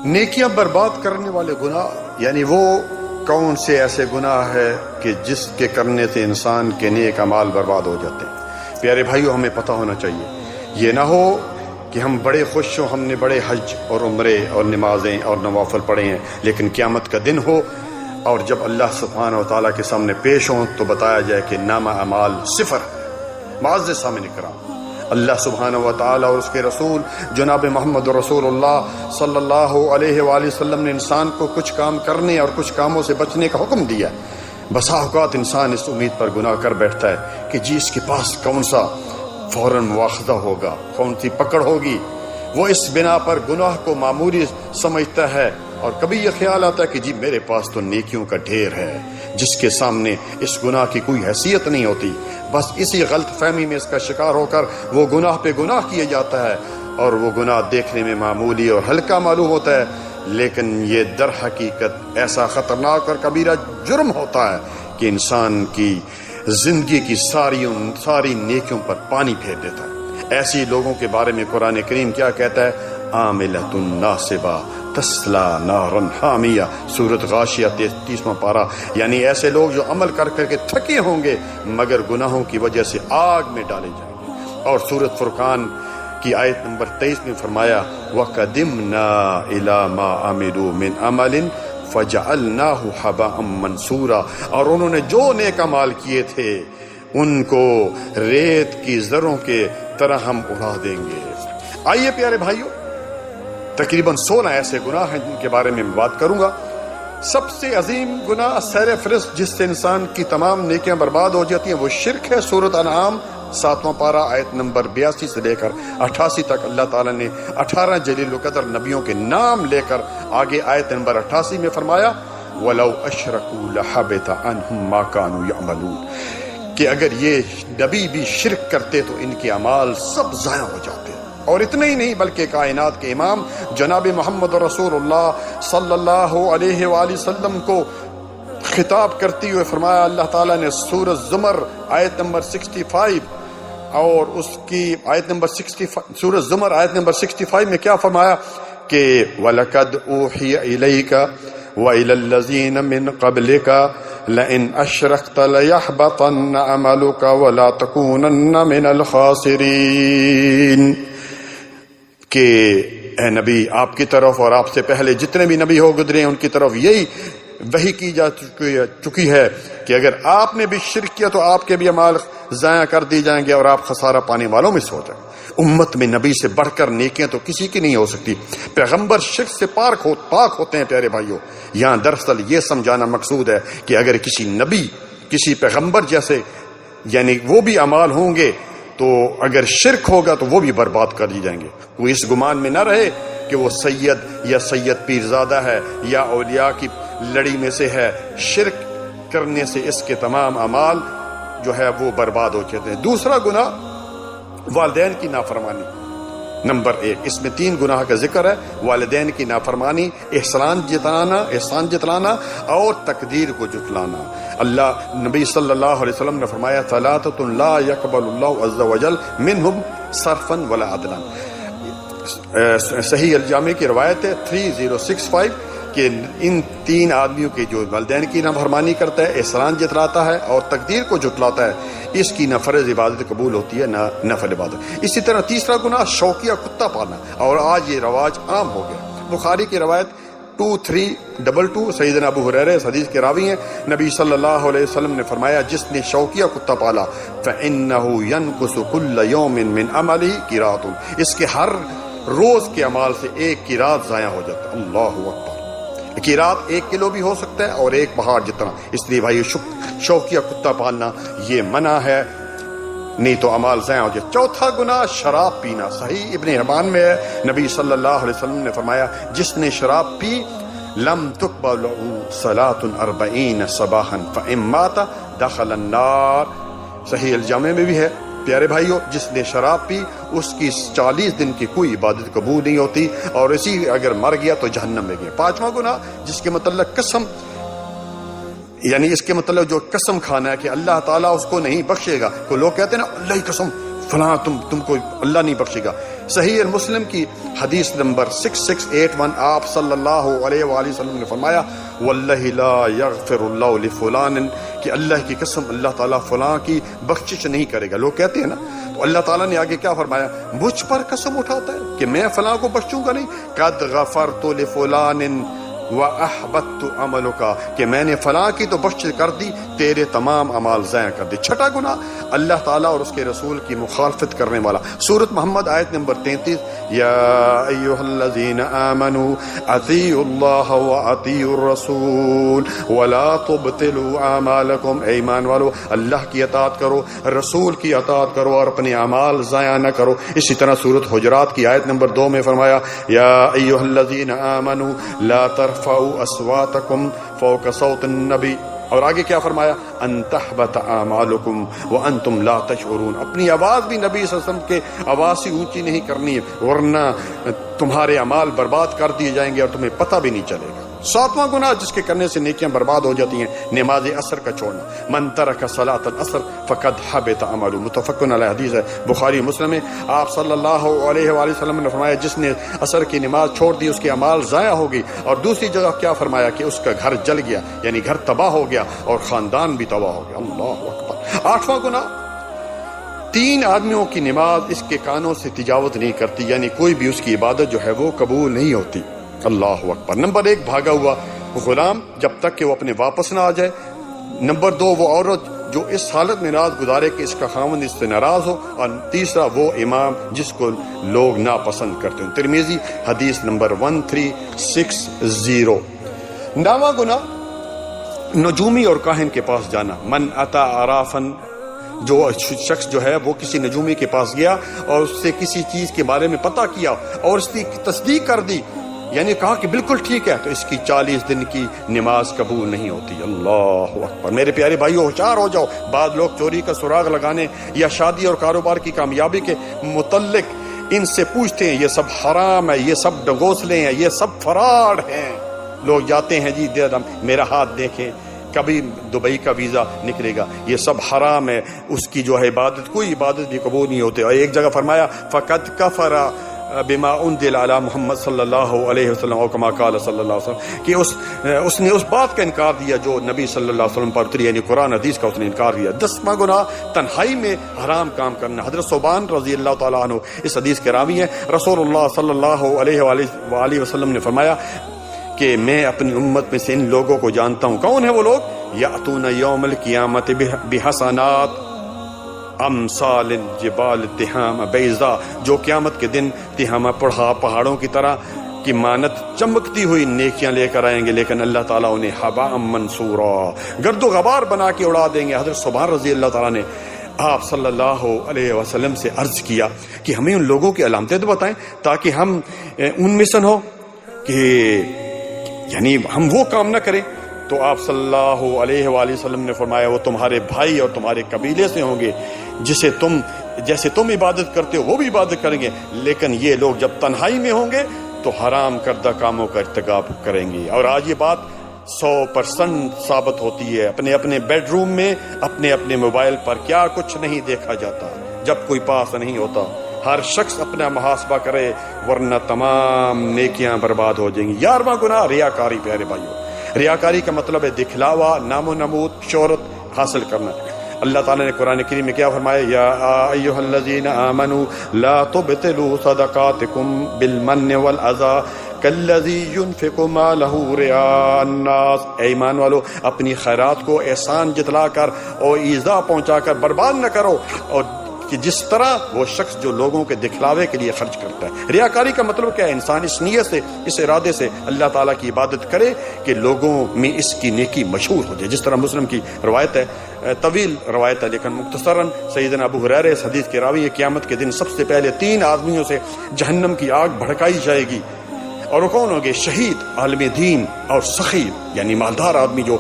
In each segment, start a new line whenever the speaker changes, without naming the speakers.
نیکیاں برباد کرنے والے گناہ یعنی وہ کون سے ایسے گناہ ہے کہ جس کے کرنے سے انسان کے نیک اعمال برباد ہو جاتے ہیں۔ پیارے بھائیو، ہمیں پتہ ہونا چاہیے، یہ نہ ہو کہ ہم بڑے خوش ہوں، ہم نے بڑے حج اور عمرے اور نمازیں اور نوافل پڑھے ہیں، لیکن قیامت کا دن ہو اور جب اللہ سبحانہ و تعالیٰ کے سامنے پیش ہوں تو بتایا جائے کہ نامہ اعمال صفر۔ معزز سامنے کرام، اللہ سبحانہ و تعالیٰ اور اس کے رسول جناب محمد رسول اللہ صلی اللہ علیہ وآلہ وسلم نے انسان کو کچھ کام کرنے اور کچھ کاموں سے بچنے کا حکم دیا۔ بسا اوقات انسان اس امید پر گناہ کر بیٹھتا ہے کہ جی اس کے پاس کون سا فوراً مواخذہ ہوگا، کون سی پکڑ ہوگی، وہ اس بنا پر گناہ کو معمولی سمجھتا ہے، اور کبھی یہ خیال آتا ہے کہ جی میرے پاس تو نیکیوں کا ڈھیر ہے، جس کے سامنے اس گناہ کی کوئی حیثیت نہیں ہوتی۔ بس اسی غلط فہمی میں اس کا شکار ہو کر وہ گناہ پہ گناہ کیے جاتا ہے، اور وہ گناہ دیکھنے میں معمولی اور ہلکا معلوم ہوتا ہے، لیکن یہ در حقیقت ایسا خطرناک اور کبیرہ جرم ہوتا ہے کہ انسان کی زندگی کی ساری نیکیوں پر پانی پھیر دیتا ہے۔ ایسی لوگوں کے بارے میں قرآن کریم کیا کہتا ہے؟ عاملۃ ناصبہ تسلا نارا حامیہ، سورۃ غاشیہ 33واں پارہ، یعنی ایسے لوگ جو عمل کر کر کے تھکے ہوں گے مگر گناہوں کی وجہ سے آگ میں ڈالے جائیں گے۔ اور سورۃ فرقان کی آیت نمبر 23 میں فرمایا وَقَدِمْنَا إِلَى مَا عَمِلُوا مِنْ عَمَلٍ فَجَعَلْنَاهُ حَبَاءً مَنْثُورًا، اور انہوں نے جو نیک اعمال کیے تھے ان کو ریت کی ذروں کے طرح ہم اڑا دیں گے۔ آئیے پیارے بھائیو، تقریباً 16 ایسے گناہ ہیں جن کے بارے میں بات کروں گا۔ سب سے عظیم گناہ سیر فہرست جس سے انسان کی تمام نیکیاں برباد ہو جاتی ہیں وہ شرک ہے۔ سورۃ انعام 7واں پارہ آیت نمبر 82 سے لے کر 88 تک اللہ تعالیٰ نے 18 جلیل القدر نبیوں کے نام لے کر آگے آیت نمبر 88 میں فرمایا وَلَوْ أَشْرَكُوا لَحَبِطَ عَنْهُمْ مَا كَانُوا يَعْمَلُونَ، کہ اگر یہ نبی بھی شرک کرتے تو ان کے اعمال سب ضائع ہو جاتے۔ اور اتنا ہی نہیں بلکہ کائنات کے امام جناب محمد رسول اللہ صلی اللہ علیہ وآلہ وسلم کو خطاب کرتے ہوئے فرمایا اللہ تعالیٰ نے سورۃ زمر آیت نمبر 65 اور اس کی آیت نمبر 65 سورۃ زمر آیت نمبر 65 میں کیا فرمایا کہ وَلَقَدْ أُوحِيَ إِلَيْكَ وَإِلَى الَّذِينَ مِنْ قَبْلِكَ لَئِنْ أَشْرَكْتَ لَيَحْبَطَنَّ عَمَلُكَ وَلَا تَكُونَنَّ مِنَ الْخَاسِرِينَ، کہ اے نبی آپ کی طرف اور آپ سے پہلے جتنے بھی نبی ہو گزرے ہیں ان کی طرف یہی وحی کی جا چکی ہے کہ اگر آپ نے بھی شرک کیا تو آپ کے بھی اعمال ضائع کر دی جائیں گے اور آپ خسارہ پانے والوں میں سے ہو جائیں۔ امت میں نبی سے بڑھ کر نیکیاں تو کسی کی نہیں ہو سکتی۔ پیغمبر شرک سے پاک ہوتے ہیں پیارے بھائیوں۔ یہاں دراصل یہ سمجھانا مقصود ہے کہ اگر کسی نبی کسی پیغمبر جیسے یعنی وہ بھی اعمال ہوں گے تو اگر شرک ہوگا تو وہ بھی برباد کر دی جائیں گے۔ کوئی اس گمان میں نہ رہے کہ وہ سید یا سید پیرزادہ ہے یا اولیاء کی لڑی میں سے ہے، شرک کرنے سے اس کے تمام اعمال جو ہے وہ برباد ہو جاتے ہیں۔ دوسرا گناہ والدین کی نافرمانی، نمبر 1۔ اس میں 3 گناہ کا ذکر ہے، والدین کی نافرمانی، احسان جتلانا اور تقدیر کو جھٹلانا۔ اللہ نبی صلی اللہ علیہ وسلم نے فرمایا ثلاثۃ لا يقبل اللہ عز وجل منہم صرفا ولا عدلا، صحیح الجامع کی روایت ہے 3065 کہ ان 3 آدمیوں کے جو والدین کی نافرمانی کرتا ہے، احسان جتلاتا ہے اور تقدیر کو جھٹلاتا ہے، اس کی نہ فرض عبادت قبول ہوتی ہے نہ نفل عبادت۔ اسی طرح تیسرا گناہ شوقیہ کتا پالنا، اور آج یہ رواج عام ہو گیا۔ بخاری کی روایت 2322 سیدنا ابو ہریرہ اس حدیث کے راوی ہیں، نبی صلی اللہ علیہ وسلم نے فرمایا جس نے شوقیہ کتا پالا فَإِنَّهُ يَنْقُصُ كُلَّ يَوْمٍ مِّنْ عَمَلِهِ قِرَاطٌ، اس کے ہر روز کے اعمال سے 1 قیراط ضائع ہو جاتا ہے۔ اللہ اکبر، قیراط 1 کلو بھی ہو سکتا ہے اور 1 پہاڑ جتنا، اس لیے بھائی شوقیہ کتا پالنا یہ منع ہے، نہیں تو اعمال ضائع ہو جائے۔ چوتھا گناہ شراب پینا، صحیح ابن حبان میں ہے، نبی صلی اللہ علیہ وسلم نے فرمایا جس نے شراب پی لم تقبل صلاة 40 صباحا فإن مات دخل النار، صحیح الجامع میں بھی ہے۔ پیارے بھائیو، جس نے شراب پی اس کی 40 دن کی کوئی عبادت قبول نہیں ہوتی اور اسی اگر مر گیا تو جہنم میں گیا۔ 5واں گناہ جس کے متعلق قسم، یعنی اس کے مطلب جو قسم کھانا ہے کہ اللہ تعالیٰ اس کو نہیں بخشے گا۔ کوئی لوگ کہتے ہیں نا اللہ کی قسم فلاں تم کو اللہ نہیں بخشے گا، صحیح مسلم کی حدیث نمبر 6681 آپ صلی اللہ علیہ وآلہ وسلم نے فرمایا واللہ لا یغفر اللہ لفلان، کہ اللہ کی قسم اللہ تعالیٰ فلاں کی بخشش نہیں کرے گا۔ لوگ کہتے ہیں نا، تو اللہ تعالیٰ نے آگے کیا فرمایا؟ مجھ پر قسم اٹھاتا ہے کہ میں فلاں کو بخشوں گا نہیں؟ قد غفرت لفلان وَأَحْبَطْتُ عَمَلُكَ، کہ میں نے فلاں کی تو بخش کر دی، تیرے تمام اعمال ضائع کر دی۔ چھٹا گناہ اللہ تعالیٰ اور اس کے رسول کی مخالفت کرنے والا۔ سورۃ محمد آیت نمبر 33، یا ایھا الذین آمنوا اطیعوا اللہ واطیعوا الرسول ولا تبطلوا اعمالکم، اے ایمان والو اللہ کی اطاعت کرو، رسول کی اطاعت کرو اور اپنے اعمال ضائع نہ کرو۔ اسی طرح سورۃ حجرات کی آیت نمبر 2 میں فرمایا یا ایھا الذین آمنوا لا ترفعوا اصواتکم فوق صوت النبی، اور آگے کیا فرمایا؟ ان تحبط اعمالکم وانتم لا تشعرون، اپنی آواز بھی نبی صلی اللہ علیہ وسلم کے آواز سے اونچی نہیں کرنی ہے، ورنہ تمہارے اعمال برباد کر دیے جائیں گے اور تمہیں پتہ بھی نہیں چلے گا۔ ساتواں گناہ جس کے کرنے سے نیکیاں برباد ہو جاتی ہیں، نماز عصر کا چھوڑنا۔ من ترک صلاۃ العصر فقد حبط عمله، متفق علیہ حدیث ہے، بخاری مسلم میں۔ آپ صلی اللہ علیہ وآلہ وسلم نے فرمایا جس نے عصر کی نماز چھوڑ دی اس کے اعمال ضائع ہو گئی، اور دوسری جگہ کیا فرمایا کہ اس کا گھر جل گیا، یعنی گھر تباہ ہو گیا اور خاندان بھی تباہ ہو گیا۔ اللہ اکبر۔ آٹھواں گناہ، 3 آدمیوں کی نماز اس کے کانوں سے تجاوز نہیں کرتی، یعنی کوئی بھی اس کی عبادت جو ہے وہ قبول نہیں ہوتی۔ اللہ اکبر۔ نمبر 1 بھاگا ہوا غلام جب تک کہ وہ اپنے واپس نہ آ جائے۔ نمبر 2 وہ عورت جو اس حالت میں رات گزارے کہ اس کا خاوند اس سے ناراض ہو، اور تیسرا وہ امام جس کو لوگ ناپسند کرتے ہیں۔ ترمذی حدیث نمبر 1360۔ 9واں گناہ نجومی اور کاہن کے پاس جانا۔ من اتا عرافن، جو شخص جو ہے وہ کسی نجومی کے پاس گیا اور اس سے کسی چیز کے بارے میں پتہ کیا اور اس کی تصدیق کر دی، یعنی کہا کہ بالکل ٹھیک ہے، تو اس کی 40 دن کی نماز قبول نہیں ہوتی۔ اللہ اکبر۔ میرے پیارے بھائیو ہوشیار ہو جاؤ، بعض لوگ چوری کا سراغ لگانے یا شادی اور کاروبار کی کامیابی کے متعلق ان سے پوچھتے ہیں یہ سب حرام ہے، یہ سب ڈگوسلے ہیں، یہ سب فراڈ ہیں۔ لوگ جاتے ہیں جی میرا ہاتھ دیکھیں، کبھی دبئی کا ویزا نکلے گا، یہ سب حرام ہے، اس کی جو ہے عبادت کوئی عبادت بھی قبول نہیں ہوتے۔ اور ایک جگہ فرمایا فقد کفر بما انزل علی محمد صلی اللہ علیہ وسلم او کما قال صلی اللہ علیہ وسلم، کہ اس نے اس بات کا انکار دیا جو نبی صلی اللہ علیہ وسلم پر اتری، یعنی قرآن حدیث کا اس نے انکار دیا۔ 10واں گناہ تنہائی میں حرام کام کرنا۔ حضرت ثوبان رضی اللہ تعالیٰ عنہ اس حدیث کے راوی ہیں، رسول اللہ صلی اللہ علیہ وآلہ وسلم نے فرمایا کہ میں اپنی امت میں سے ان لوگوں کو جانتا ہوں۔ کون ہیں وہ لوگ؟ یاتون یوم القیامت بحسنات امثال الجبال تہامہ بیضاء، جو قیامت کے دن تہامہ پہاڑوں کی طرح کی مانت چمکتی ہوئی نیکیاں لے کر آئیں گے، لیکن اللہ تعالیٰ انہیں ہباء منصورا، گرد و غبار بنا کے اڑا دیں گے۔ حضرت ثوبان رضی اللہ تعالیٰ نے آپ صلی اللہ علیہ وسلم سے عرض کیا کہ ہمیں ان لوگوں کی علامتیں تو بتائیں تاکہ ہم ان میں سے ہو کہ یعنی ہم وہ کام نہ کریں۔ تو آپ صلی اللہ علیہ وآلہ وسلم نے فرمایا وہ تمہارے بھائی اور تمہارے قبیلے سے ہوں گے، جیسے تم عبادت کرتے ہو وہ بھی عبادت کریں گے، لیکن یہ لوگ جب تنہائی میں ہوں گے تو حرام کردہ کاموں کا ارتکاب کریں گے۔ اور آج یہ بات 100% ثابت ہوتی ہے۔ اپنے اپنے بیڈ روم میں اپنے موبائل پر کیا کچھ نہیں دیکھا جاتا جب کوئی پاس نہیں ہوتا۔ ہر شخص اپنا محاسبہ کرے ورنہ تمام نیکیاں برباد ہو جائیں گی۔ 11واں گناہ ریاکاری۔ پیارے بھائیوں، ریاکاری کا مطلب ہے دکھلاوا، نام و نمود، شہرت حاصل کرنا۔ اللہ تعالیٰ نے قرآن کریم میں کیا فرمایا؟ یا ایھا الذین آمنوا لا تبطلوا صدقاتکم بالمن والعذی کالذی ينفق مالہ رئاء الناس، اے ایمان والو اپنی خیرات کو احسان جتلا کر اور ایذا پہنچا کر برباد نہ کرو، اور کہ جس طرح وہ شخص جو لوگوں کے دکھلاوے کے لیے خرچ کرتا ہے۔ ریاکاری کا مطلب کیا ہے؟ انسان اس نیت سے، اس ارادے سے اللہ تعالیٰ کی عبادت کرے کہ لوگوں میں اس کی نیکی مشہور ہو جائے۔ جس طرح مسلم کی روایت ہے، طویل روایت ہے لیکن مختصراً، سیدنا ابو ہریرہ اس حدیث کے راوی ہے، قیامت کے دن سب سے پہلے 3 آدمیوں سے جہنم کی آگ بھڑکائی جائے گی، اور وہ کون ہوں گے؟ شہید، عالم دین اور سخی، یعنی مالدار آدمی جو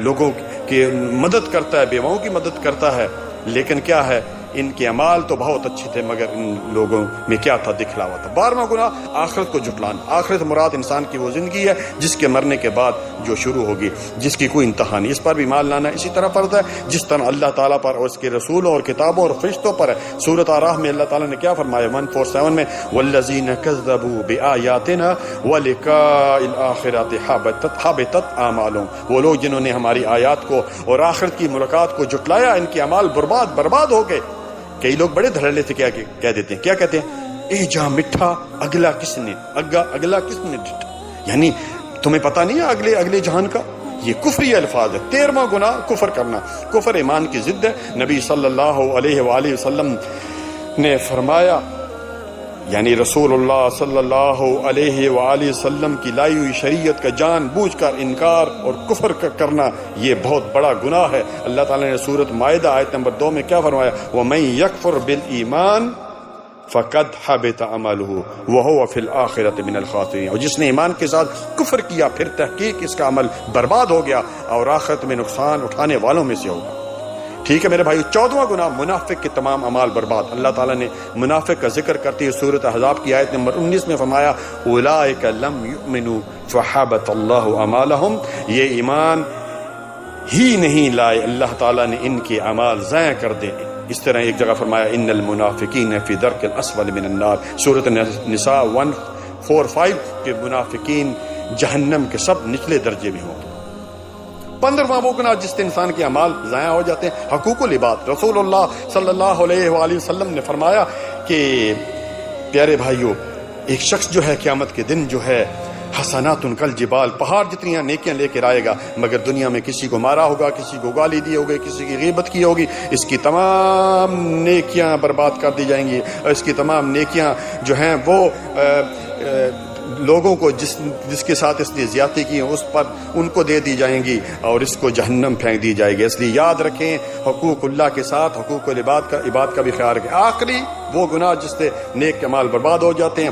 لوگوں کی مدد کرتا ہے، بیواؤں کی مدد کرتا ہے، لیکن کیا ہے ان کے اعمال تو بہت اچھے تھے مگر ان لوگوں میں کیا تھا؟ دکھلاوا تھا۔ 12واں گناہ آخرت کو جھٹلانا۔ آخرت مراد انسان کی وہ زندگی ہے جس کے مرنے کے بعد جو شروع ہوگی، جس کی کوئی انتہا نہیں، اس پر بھی ایمان لانا اسی طرح فرض ہے جس طرح اللہ تعالیٰ پر اور اس کے رسولوں اور کتابوں اور فرشتوں پر ہے۔ سورۃ اعراف میں اللہ تعالیٰ نے کیا فرمایا؟ 147 میں والذین کذبوا بآیاتنا ولقاء الآخرۃ حبطت اعمالهم، وہ لوگ جنہوں نے ہماری آیات کو اور آخرت کی ملاقات کو جھٹلایا ان کے اعمال برباد ہو گئے۔ کئی لوگ بڑے دھڑلے سے کیا کہہ دیتے ہیں، کیا کہتے ہیں؟ اے جہاں مٹھا اگلا کس نے ڈٹا، یعنی تمہیں پتہ نہیں ہے اگلے جہان کا؟ یہ کفری الفاظ ہے۔ 13واں گناہ کفر کرنا۔ کفر ایمان کی ضد ہے۔ نبی صلی اللہ علیہ وآلہ وسلم نے فرمایا، یعنی رسول اللہ صلی اللہ علیہ وآلہ وسلم کی لائی ہوئی شریعت کا جان بوجھ کر انکار اور کفر کرنا یہ بہت بڑا گناہ ہے۔ اللہ تعالیٰ نے سورۃ مائدہ آیت نمبر 2 میں کیا فرمایا؟ وَمَن يَكْفُرْ بِالْإِيمَانِ فَقَدْ حَبِطَ عَمَلُهُ وَهُوَ فِي الْآخِرَةِ مِنَ الْخَاسِرِينَ، اور جس نے ایمان کے ساتھ کفر کیا پھر تحقیق اس کا عمل برباد ہو گیا اور آخرت میں نقصان اٹھانے والوں میں سے ہوگا۔ ٹھیک ہے میرے بھائی۔ 14واں گناہ منافق کے تمام اعمال برباد۔ اللہ تعالیٰ نے منافق کا ذکر کرتے ہوئے سورۃ احزاب کی آیت نمبر 19 میں فرمایا اولئک لم یؤمنوا فحبط اللہ اعمالہم، یہ ایمان ہی نہیں لائے، اللہ تعالیٰ نے ان کے اعمال ضائع کر دے۔ اس طرح ایک جگہ فرمایا ان المنافقین فی درک الاسفل من النار، سورۃ نساء 145 کہ منافقین جہنم کے سب نچلے درجے میں ہوں گے۔ 15واں وہ گناہ جس سے انسان کے اعمال ضائع ہو جاتے ہیں، حقوق العباد۔ رسول اللہ صلی اللہ علیہ وآلہ وسلم نے فرمایا کہ پیارے بھائیوں، ایک شخص جو ہے قیامت کے دن جو ہے حسنات کل جبال، پہاڑ جتنی نیکیاں لے کر آئے گا، مگر دنیا میں کسی کو مارا ہوگا، کسی کو گالی دی ہوگی، کسی کی غیبت کی ہوگی، اس کی تمام نیکیاں برباد کر دی جائیں گی، اور اس کی تمام نیکیاں جو ہیں وہ لوگوں کو جس کے ساتھ اس نے زیادتی کی اس پر ان کو دے دی جائیں گی اور اس کو جہنم پھینک دی جائے گی۔ اس لیے یاد رکھیں حقوق اللہ کے ساتھ حقوق العباد کا بھی خیال رکھیں۔ آخری وہ گناہ جس سے نیک اعمال برباد ہو جاتے ہیں،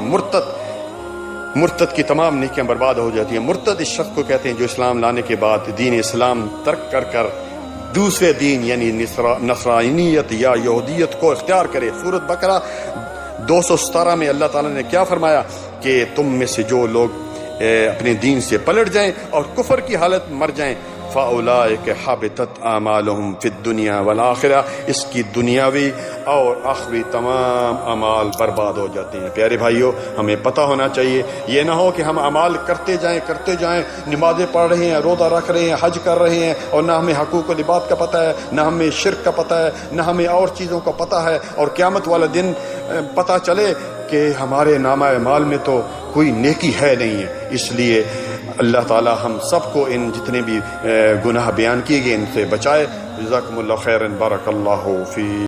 مرتد کی تمام نیکیاں برباد ہو جاتی ہیں۔ مرتد اس شخص کو کہتے ہیں جو اسلام لانے کے بعد دین اسلام ترک کر دوسرے دین یعنی نصرانیت یا یہودیت کو اختیار کرے۔ سورۃ بقرہ 217 میں اللہ تعالیٰ نے کیا فرمایا کہ تم میں سے جو لوگ اپنے دین سے پلٹ جائیں اور کفر کی حالت مر جائیں فَأُولَئِكَ حَبِطَتْ أَعْمَالُهُمْ فِي الدُّنْيَا وَالْآخِرَةِ، اس کی دنیاوی اور آخری تمام اعمال برباد ہو جاتے ہیں۔ پیارے بھائیوں، ہمیں پتہ ہونا چاہیے، یہ نہ ہو کہ ہم اعمال کرتے جائیں، نمازیں پڑھ رہے ہیں، روزہ رکھ رہے ہیں، حج کر رہے ہیں، اور نہ ہمیں حقوق العباد کا پتہ ہے، نہ ہمیں شرک کا پتہ ہے، نہ ہمیں اور چیزوں کا پتہ ہے، اور قیامت والا دن پتہ چلے کہ ہمارے نامہ اعمال میں تو کوئی نیکی ہے نہیں ہے۔ اس لیے اللہ تعالی ہم سب کو ان جتنے بھی گناہ بیان کیے گئے ان سے بچائے۔ جزاکم اللہ خیرا، بارک اللہ فی